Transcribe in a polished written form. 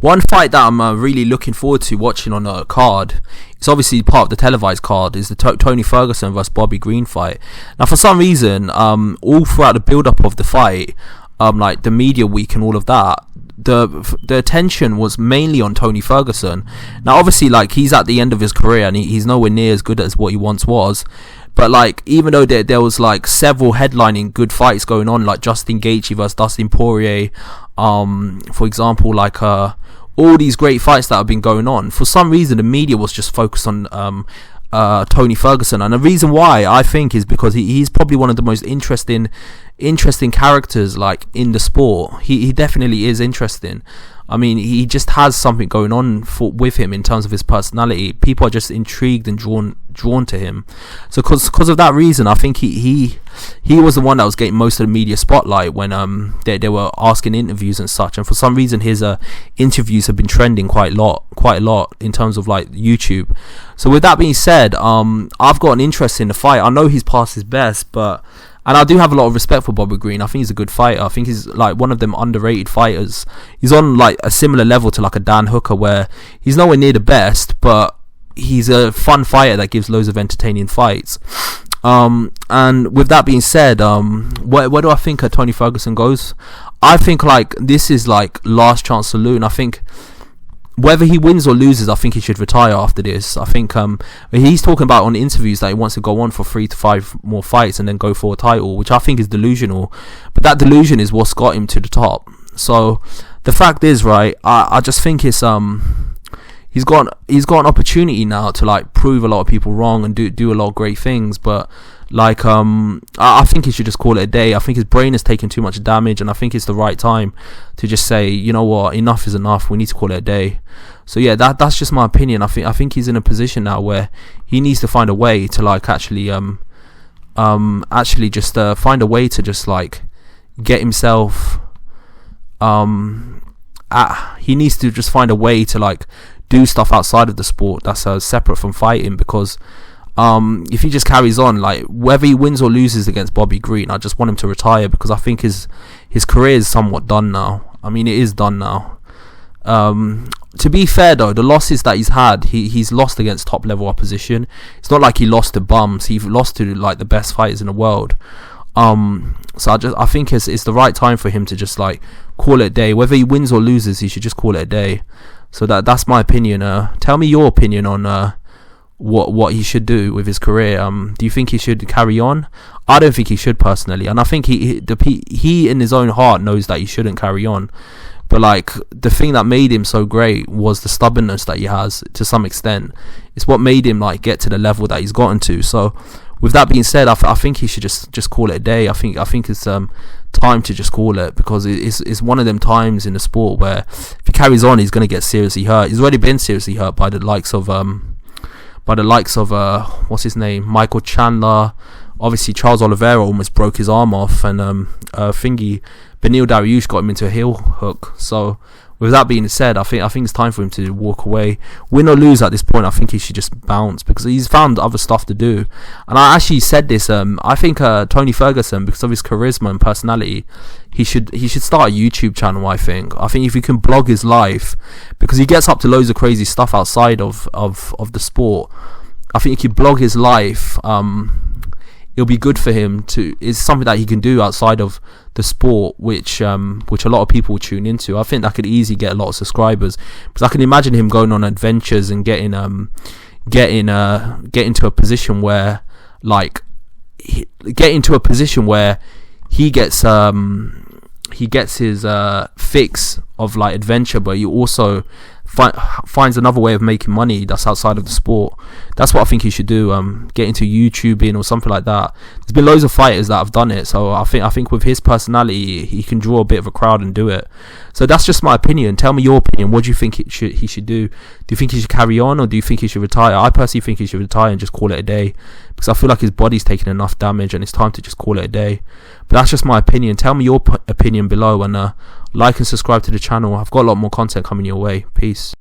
One fight that I'm really looking forward to watching on a card, it's obviously part of the televised card, is the Tony Ferguson versus Bobby Green fight. Now, for some reason, all throughout the build-up of the fight, like the media week and all of that, the attention was mainly on Tony Ferguson. Now, obviously, like, he's at the end of his career and he's nowhere near as good as what he once was. But like, even though there was like several headlining good fights going on, like Justin Gaethje versus Dustin Poirier, for example, like all these great fights that have been going on, for some reason the media was just focused on Tony Ferguson. And the reason why, I think, is because he's probably one of the most interesting characters like in the sport. He definitely is interesting. I mean, he just has something going on with him in terms of his personality. People are just intrigued and drawn to him. So because of that reason, I think he was the one that was getting most of the media spotlight when they were asking interviews and such. And for some reason, his interviews have been trending quite a lot in terms of like YouTube. So with that being said, I've got an interest in the fight. I know he's past his best, and I do have a lot of respect for Bobby Green. I think he's a good fighter. I think he's like one of them underrated fighters. He's on like a similar level to like a Dan Hooker, where he's nowhere near the best, but he's a fun fighter that gives loads of entertaining fights. And with that being said, where do I think Tony Ferguson goes? I think like this is like last chance saloon. I think whether he wins or loses, I think he should retire after this. I think he's talking about on interviews that he wants to go on for 3 to 5 more fights and then go for a title, which I think is delusional. But that delusion is what's got him to the top. So the fact is, right, I just think it's he's got an opportunity now to like prove a lot of people wrong and do a lot of great things. But like I think he should just call it a day. I think his brain has taken too much damage, and I think it's the right time to just say, you know what, enough is enough. We need to call it a day. So yeah, that's just my opinion. I think he's in a position now where he needs to find a way to like actually just find a way to just like get himself he needs to just find a way to like do stuff outside of the sport that's separate from fighting, because if he just carries on, like whether he wins or loses against Bobby Green, I just want him to retire, because I think his career is somewhat done now. I mean, it is done now. To be fair though, the losses that he's had, he's lost against top level opposition. It's not like he lost to bums. He lost to like the best fighters in the world. So I think it's the right time for him to just like call it a day. Whether he wins or loses, he should just call it a day. So that's my opinion. Tell me your opinion on what he should do with his career. Do you think he should carry on? I don't think he should, personally, and I think he in his own heart knows that he shouldn't carry on. But like, the thing that made him so great was the stubbornness that he has, to some extent. It's what made him like get to the level that he's gotten to. So with that being said, I think he should just call it a day. I think it's time to just call it, because it's one of them times in the sport where if he carries on, he's going to get seriously hurt. He's already been seriously hurt by the likes of what's his name, Michael Chandler. Obviously Charles Oliveira almost broke his arm off, and Beneil Dariush got him into a heel hook. So with that being said, I think it's time for him to walk away. Win or lose at this point, I think he should just bounce, because he's found other stuff to do. And I actually said this, I think Tony Ferguson, because of his charisma and personality, he should start a YouTube channel. I think if he can blog his life, because he gets up to loads of crazy stuff outside of the sport. I think if he blog his life, it'll be good for him to. It's something that he can do outside of the sport, which a lot of people will tune into. I think that could easily get a lot of subscribers, because I can imagine him going on adventures and getting into a position where he gets his fix of like adventure, but he also finds another way of making money that's outside of the sport. That's what I think he should do. Get into YouTubing or something like that. There's been loads of fighters that have done it, so I think with his personality, he can draw a bit of a crowd and do it. So that's just my opinion. Tell me your opinion. What do you think he should do? Do you think he should carry on, or do you think he should retire? I personally think he should retire and just call it a day, because I feel like his body's taken enough damage and it's time to just call it a day. But that's just my opinion. Tell me your opinion below, and like and subscribe to the channel. I've got a lot more content coming your way. Peace.